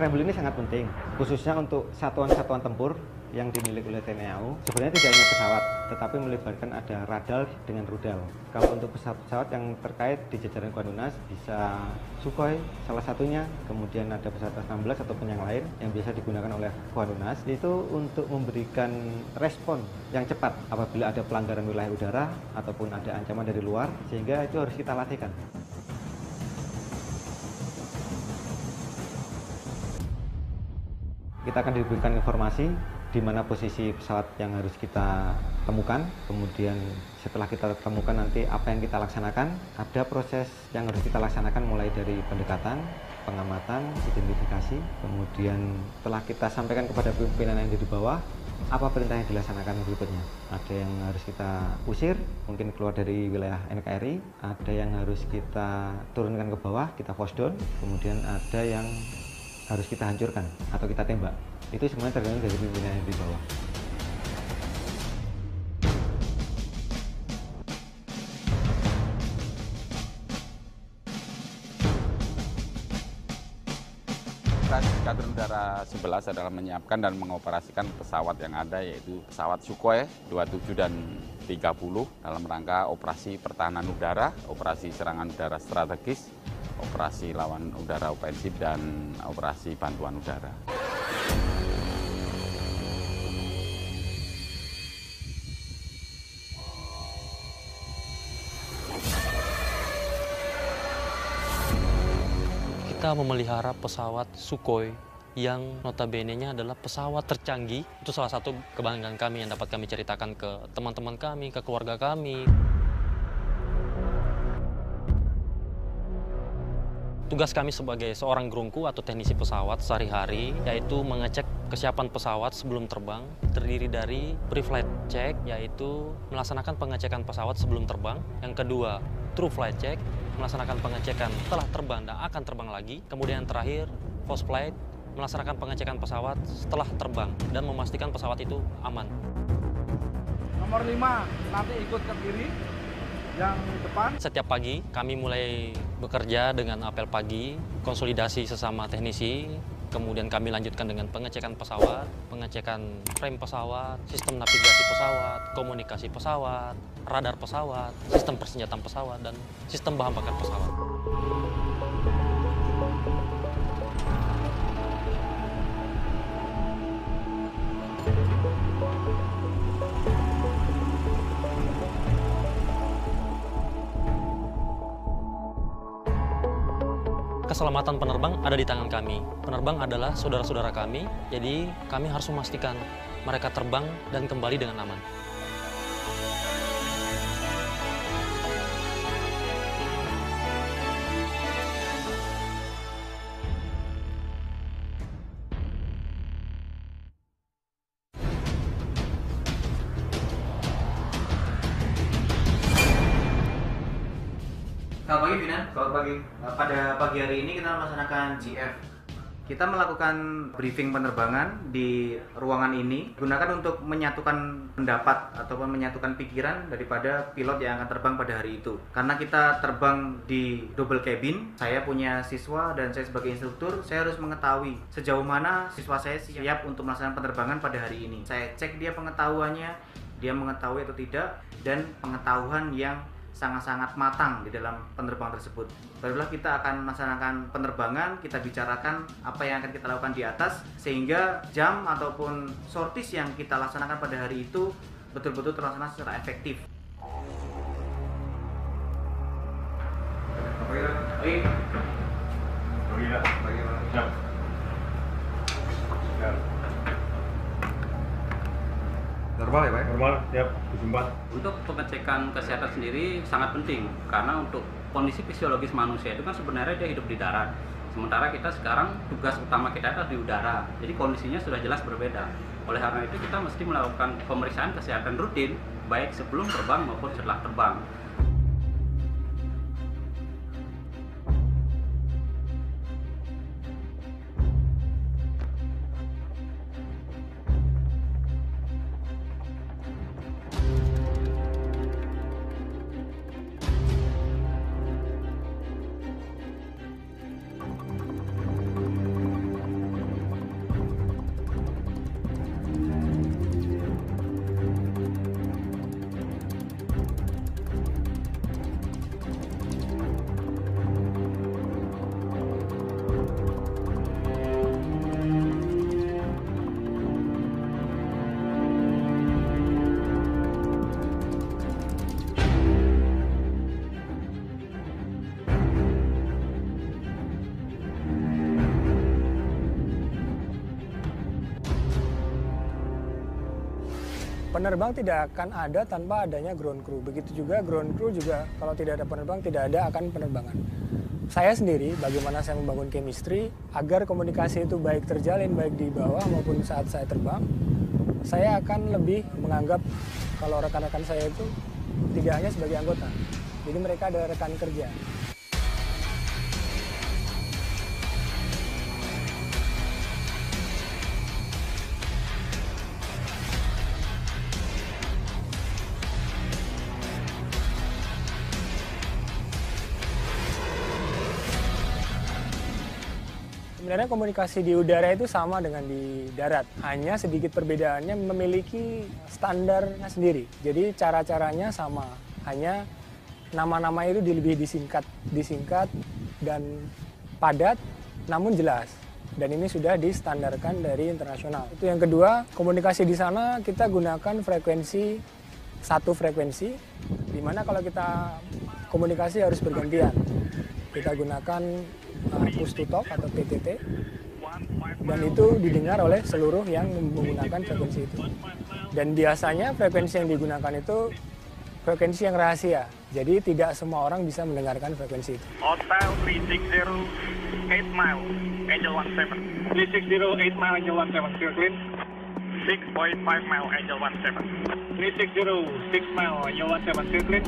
Scramble ini sangat penting, khususnya untuk satuan-satuan tempur yang dimiliki oleh TNI AU. Sebenarnya tidak hanya pesawat, tetapi melibatkan ada radar dengan rudal. Kalau untuk pesawat-pesawat yang terkait di jajaran Kuadunnas bisa Sukhoi salah satunya, kemudian ada pesawat F-16 ataupun yang lain yang biasa digunakan oleh Kuadunnas, itu untuk memberikan respon yang cepat apabila ada pelanggaran wilayah udara ataupun ada ancaman dari luar, sehingga itu harus kita latihkan. Kita akan diberikan informasi di mana posisi pesawat yang harus kita temukan, kemudian setelah kita temukan nanti apa yang kita laksanakan. Ada proses yang harus kita laksanakan mulai dari pendekatan, pengamatan, identifikasi, kemudian setelah kita sampaikan kepada pimpinan yang di bawah, apa perintah yang dilaksanakan berikutnya. Ada yang harus kita usir, mungkin keluar dari wilayah NKRI, ada yang harus kita turunkan ke bawah, kita force down, kemudian ada yang harus kita hancurkan atau kita tembak. Itu semuanya tergantung dari pimpinan yang di bawah. Skadron Udara 11 adalah menyiapkan dan mengoperasikan pesawat yang ada, yaitu pesawat Sukhoi 27 dan 30 dalam rangka operasi pertahanan udara, operasi serangan udara strategis, operasi lawan udara ofensif, dan operasi bantuan udara. Kita memelihara pesawat Sukhoi yang notabene-nya adalah pesawat tercanggih. Itu salah satu kebanggaan kami yang dapat kami ceritakan ke teman-teman kami, ke keluarga kami. Tugas kami sebagai seorang grungku atau teknisi pesawat sehari-hari yaitu mengecek kesiapan pesawat sebelum terbang. Terdiri dari pre-flight check, yaitu melaksanakan pengecekan pesawat sebelum terbang. Yang kedua, true flight check, melaksanakan pengecekan setelah terbang dan akan terbang lagi. Kemudian yang terakhir, post flight, melaksanakan pengecekan pesawat setelah terbang dan memastikan pesawat itu aman. Nomor 5 nanti ikut ke kiri, yang depan. Setiap pagi kami mulai bekerja dengan apel pagi, konsolidasi sesama teknisi, kemudian kami lanjutkan dengan pengecekan pesawat, pengecekan frame pesawat, sistem navigasi pesawat, komunikasi pesawat, radar pesawat, sistem persenjataan pesawat, dan sistem bahan bakar pesawat. Keselamatan penerbang ada di tangan kami. Penerbang adalah saudara-saudara kami, jadi kami harus memastikan mereka terbang dan kembali dengan aman. Selamat pagi, Finan. Selamat pagi. Pada pagi hari ini kita melaksanakan GF. Kita melakukan briefing penerbangan di ruangan ini, gunakan untuk menyatukan pendapat ataupun menyatukan pikiran daripada pilot yang akan terbang pada hari itu. Karena kita terbang di double cabin, saya punya siswa dan saya sebagai instruktur, saya harus mengetahui sejauh mana siswa saya siap untuk melaksanakan penerbangan pada hari ini. Saya cek dia pengetahuannya, dia mengetahui atau tidak, dan pengetahuan yang sangat-sangat matang di dalam penerbangan tersebut. Barulah kita akan melaksanakan penerbangan, kita bicarakan apa yang akan kita lakukan di atas, sehingga jam ataupun sorties yang kita laksanakan pada hari itu betul-betul terlaksana secara efektif. Normal ya, Pak? Normal, siap, disumbat. Untuk pengecekan kesehatan sendiri sangat penting karena untuk kondisi fisiologis manusia itu kan sebenarnya dia hidup di darat. Sementara kita sekarang tugas utama kita adalah di udara. Jadi kondisinya sudah jelas berbeda. Oleh karena itu kita mesti melakukan pemeriksaan kesehatan rutin baik sebelum terbang maupun setelah terbang. Penerbang tidak akan ada tanpa adanya ground crew. Begitu juga ground crew juga kalau tidak ada penerbang tidak ada akan penerbangan. Saya sendiri bagaimana saya membangun chemistry agar komunikasi itu baik terjalin baik di bawah maupun saat saya terbang. Saya akan lebih menganggap kalau rekan-rekan saya itu tidak hanya sebagai anggota. Jadi mereka ada rekan kerja. Sebenarnya komunikasi di udara itu sama dengan di darat, hanya sedikit perbedaannya memiliki standarnya sendiri. Jadi cara-caranya sama, hanya nama-nama itu lebih disingkat dan padat, namun jelas. Dan ini sudah distandarkan dari internasional. Itu yang kedua, komunikasi di sana kita gunakan satu frekuensi, di mana kalau kita komunikasi harus bergantian. Kita gunakan push to talk atau PTT, dan itu didengar oleh seluruh yang menggunakan frekuensi itu. Dan biasanya frekuensi yang digunakan itu frekuensi yang rahasia, jadi tidak semua orang bisa mendengarkan frekuensi itu. Hotel 360 8 mile, Angel 17. 360 8 mile, Angel 17, clear clean. 6.5 mile, Angel 17. 360 6 mile, Angel 17, clear clean.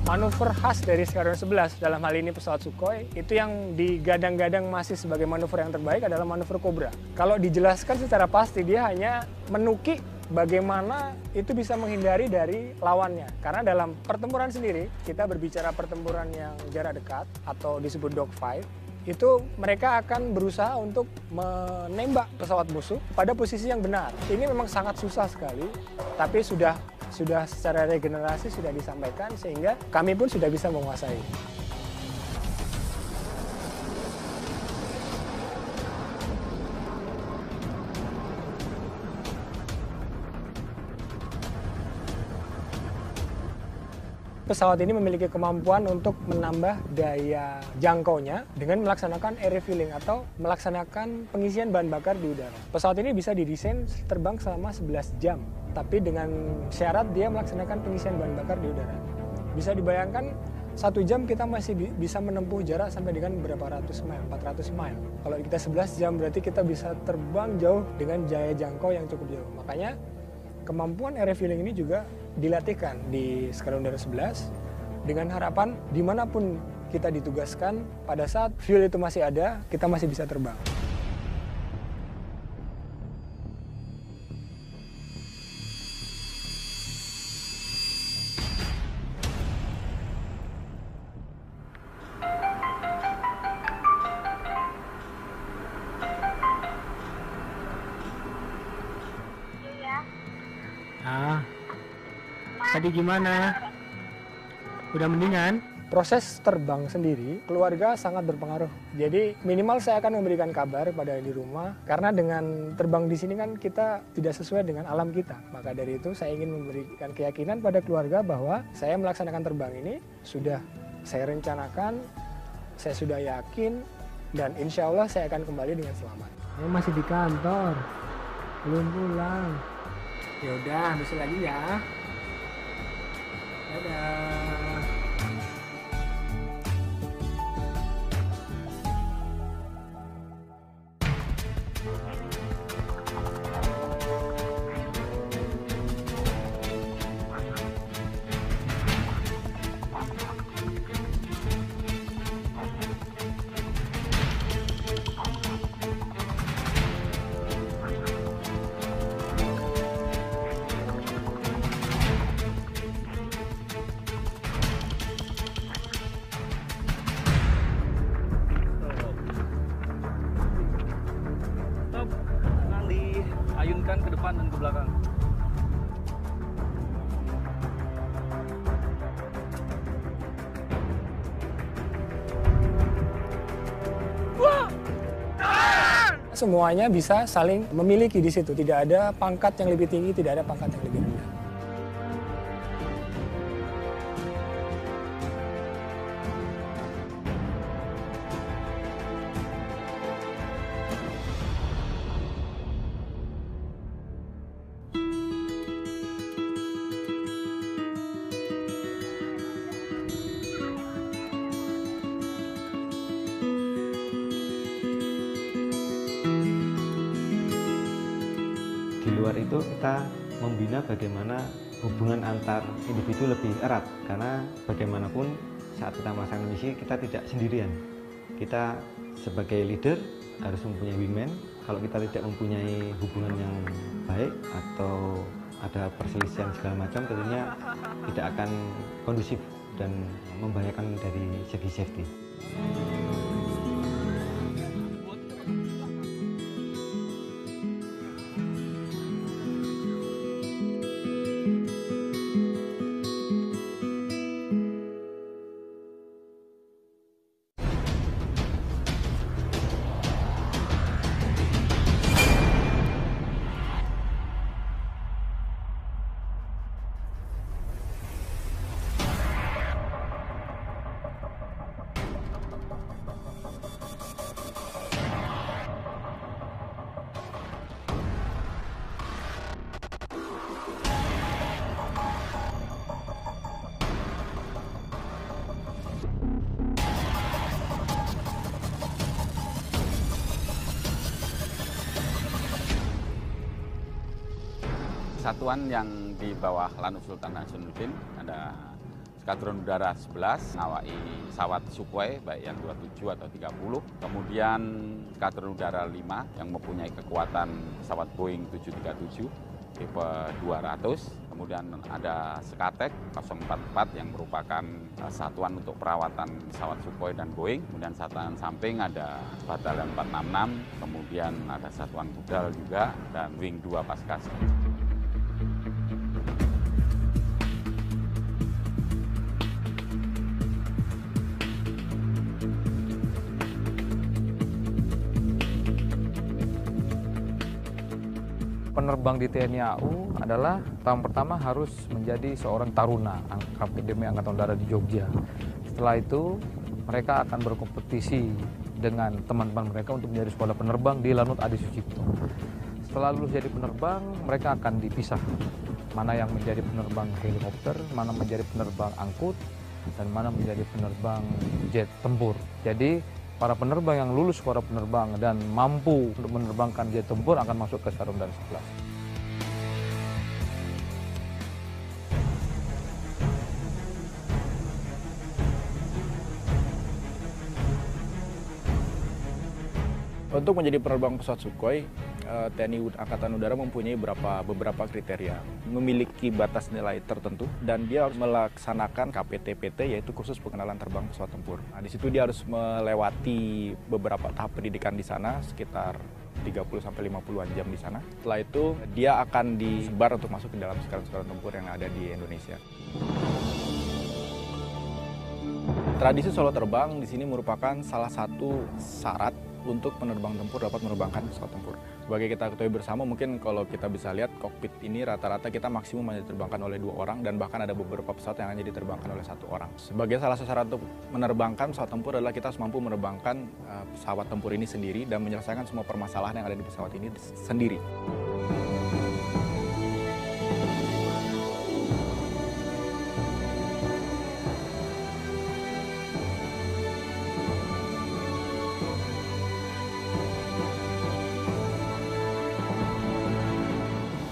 Manuver khas dari Squadron 11 dalam hal ini pesawat Sukhoi itu yang digadang-gadang masih sebagai manuver yang terbaik adalah manuver Cobra. Kalau dijelaskan secara pasti dia hanya menukik bagaimana itu bisa menghindari dari lawannya. Karena dalam pertempuran sendiri kita berbicara pertempuran yang jarak dekat atau disebut dogfight, itu mereka akan berusaha untuk menembak pesawat musuh pada posisi yang benar. Ini memang sangat susah sekali, tapi sudah secara regenerasi sudah disampaikan sehingga kami pun sudah bisa menguasai. Pesawat ini memiliki kemampuan untuk menambah daya jangkaunya dengan melaksanakan air refueling atau melaksanakan pengisian bahan bakar di udara. Pesawat ini bisa didesain terbang selama 11 jam, tapi dengan syarat dia melaksanakan pengisian bahan bakar di udara. Bisa dibayangkan 1 jam kita masih bisa menempuh jarak sampai dengan berapa ratus mile, 400 mile. Kalau kita 11 jam berarti kita bisa terbang jauh dengan daya jangkau yang cukup jauh. Makanya kemampuan air refueling ini juga dilatihkan di Squadron Udara 11 dengan harapan dimanapun kita ditugaskan pada saat fuel itu masih ada, kita masih bisa terbang. Tadi gimana? Udah mendingan? Proses terbang sendiri, keluarga sangat berpengaruh. Jadi minimal saya akan memberikan kabar pada di rumah, karena dengan terbang di sini kan kita tidak sesuai dengan alam kita. Maka dari itu saya ingin memberikan keyakinan pada keluarga bahwa saya melaksanakan terbang ini sudah saya rencanakan, saya sudah yakin, dan insya Allah saya akan kembali dengan selamat. Saya masih di kantor, belum pulang. Ya udah, besok lagi ya. Dadah. Ayunkan ke depan dan ke belakang. Semuanya bisa saling memiliki di situ. Tidak ada pangkat yang lebih tinggi, tidak ada pangkat yang lebih rendah. luar itu kita membina bagaimana hubungan antar individu lebih erat, karena bagaimanapun saat kita melaksanakan misi kita tidak sendirian. Kita sebagai leader harus mempunyai wingman. Kalau kita tidak mempunyai hubungan yang baik atau ada perselisihan segala macam, tentunya tidak akan kondusif dan membahayakan dari segi safety. Satuan yang di bawah Lanut Sultan Hasanuddin ada Skadron Udara 11 ngawai pesawat Sukhoi baik yang 27 atau 30. Kemudian Skadron Udara 5 yang mempunyai kekuatan pesawat Boeing 737 tipe 200. Kemudian ada Skatek 044 yang merupakan satuan untuk perawatan pesawat Sukhoi dan Boeing. Kemudian satuan samping ada Batalion 466, kemudian ada satuan Budal juga, dan Wing 2 Paskas. Penerbang di TNI AU adalah tahun pertama harus menjadi seorang taruna Akademi Angkatan Udara di Jogja. Setelah itu mereka akan berkompetisi dengan teman-teman mereka untuk menjadi sekolah penerbang di Lanut Adi Sucipto. Setelah lulus jadi penerbang, mereka akan dipisah. Mana yang menjadi penerbang helikopter, mana menjadi penerbang angkut, dan mana menjadi penerbang jet tempur. Jadi para penerbang yang lulus sekolah penerbang dan mampu untuk menerbangkan jet tempur akan masuk ke Skadron Udara 11. Untuk menjadi penerbang pesawat Sukhoi, TNI Angkatan Udara mempunyai beberapa kriteria. Memiliki batas nilai tertentu dan dia harus melaksanakan KPT-PT, yaitu kursus pengenalan terbang pesawat tempur. Nah, di situ dia harus melewati beberapa tahap pendidikan di sana, sekitar 30-50-an jam di sana. Setelah itu dia akan disebar untuk masuk ke dalam skadron tempur yang ada di Indonesia. Tradisi solo terbang di sini merupakan salah satu syarat untuk penerbang tempur dapat menerbangkan pesawat tempur. Sebagai kita ketahui bersama, mungkin kalau kita bisa lihat kokpit ini rata-rata kita maksimum hanya diterbangkan oleh 2 orang dan bahkan ada beberapa pesawat yang hanya diterbangkan oleh 1 orang. Sebagai salah satu syarat untuk menerbangkan pesawat tempur adalah kita harus mampu menerbangkan pesawat tempur ini sendiri dan menyelesaikan semua permasalahan yang ada di pesawat ini sendiri.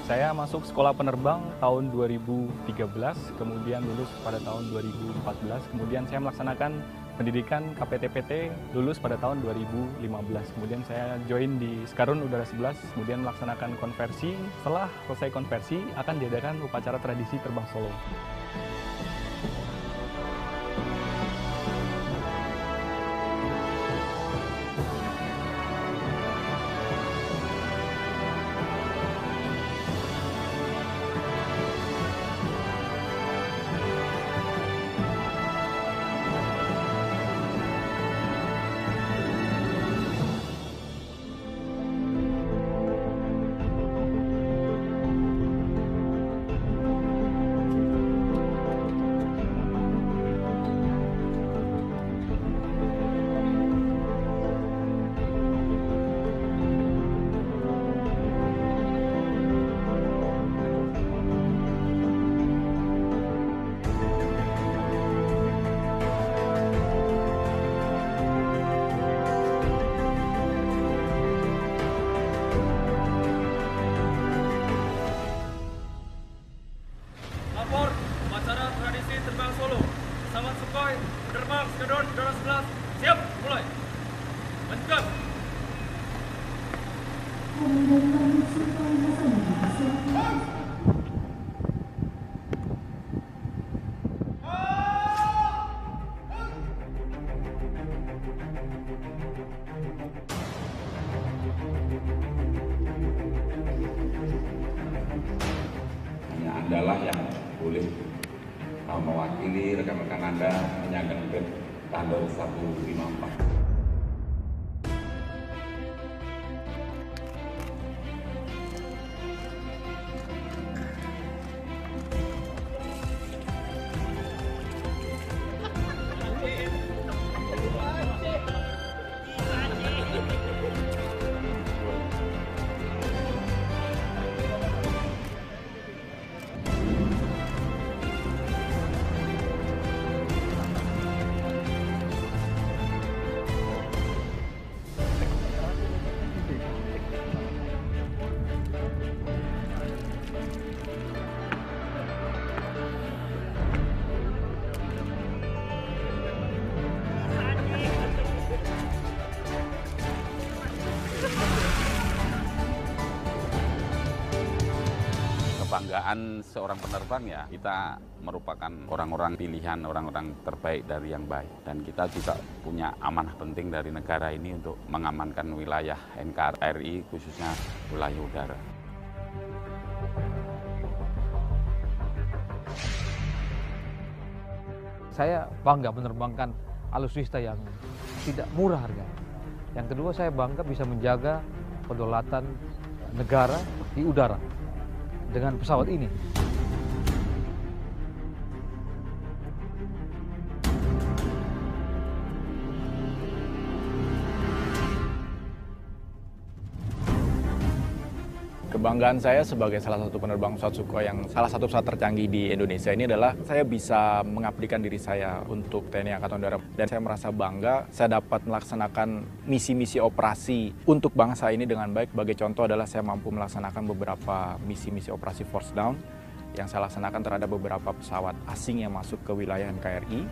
Saya masuk sekolah penerbang tahun 2013, kemudian lulus pada tahun 2014, kemudian saya melaksanakan pendidikan KPT-PT, lulus pada tahun 2015. Kemudian saya join di Skadron Udara 11, kemudian melaksanakan konversi. Setelah selesai konversi, akan diadakan upacara tradisi terbang solo. Hanya Andalah yang boleh mewakili rekan-rekan Anda menyandang bed standar 154. Kebanggaan seorang penerbang ya, kita merupakan orang-orang pilihan, orang-orang terbaik dari yang baik. Dan kita juga punya amanah penting dari negara ini untuk mengamankan wilayah NKRI, khususnya wilayah udara. Saya bangga menerbangkan alutsista yang tidak murah harganya. Yang kedua, saya bangga bisa menjaga kedaulatan negara di udara dengan pesawat ini. Kebanggaan saya sebagai salah satu penerbang pesawat Sukhoi yang salah satu pesawat tercanggih di Indonesia ini adalah saya bisa mengabdikan diri saya untuk TNI Angkatan Udara. Dan saya merasa bangga saya dapat melaksanakan misi-misi operasi untuk bangsa ini dengan baik. Sebagai contoh adalah saya mampu melaksanakan beberapa misi-misi operasi force down yang saya laksanakan terhadap beberapa pesawat asing yang masuk ke wilayah NKRI.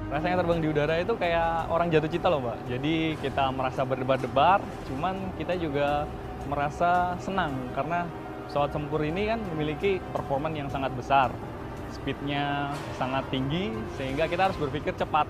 Rasanya terbang di udara itu kayak orang jatuh cinta loh, Mbak. Jadi kita merasa berdebar-debar, cuman kita juga merasa senang karena pesawat tempur ini kan memiliki performa yang sangat besar. Speednya sangat tinggi, sehingga kita harus berpikir cepat.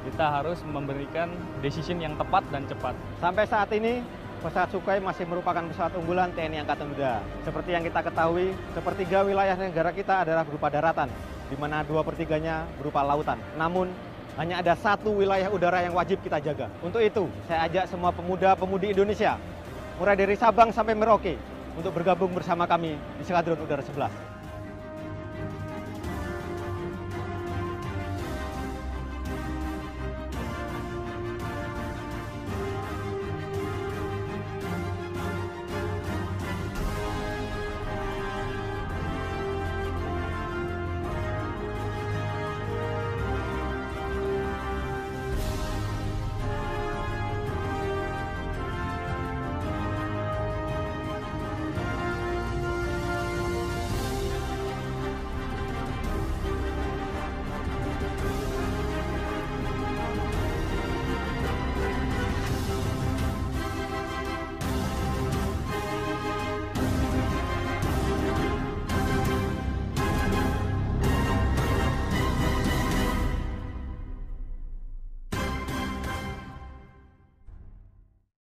Kita harus memberikan decision yang tepat dan cepat. Sampai saat ini, pesawat Sukhoi masih merupakan pesawat unggulan TNI Angkatan Udara. Seperti yang kita ketahui, sepertiga wilayah negara kita adalah berupa daratan, di mana 2/3-nya berupa lautan. Namun, hanya ada satu wilayah udara yang wajib kita jaga. Untuk itu, saya ajak semua pemuda-pemudi Indonesia, mulai dari Sabang sampai Merauke, untuk bergabung bersama kami di Skadron Udara 11.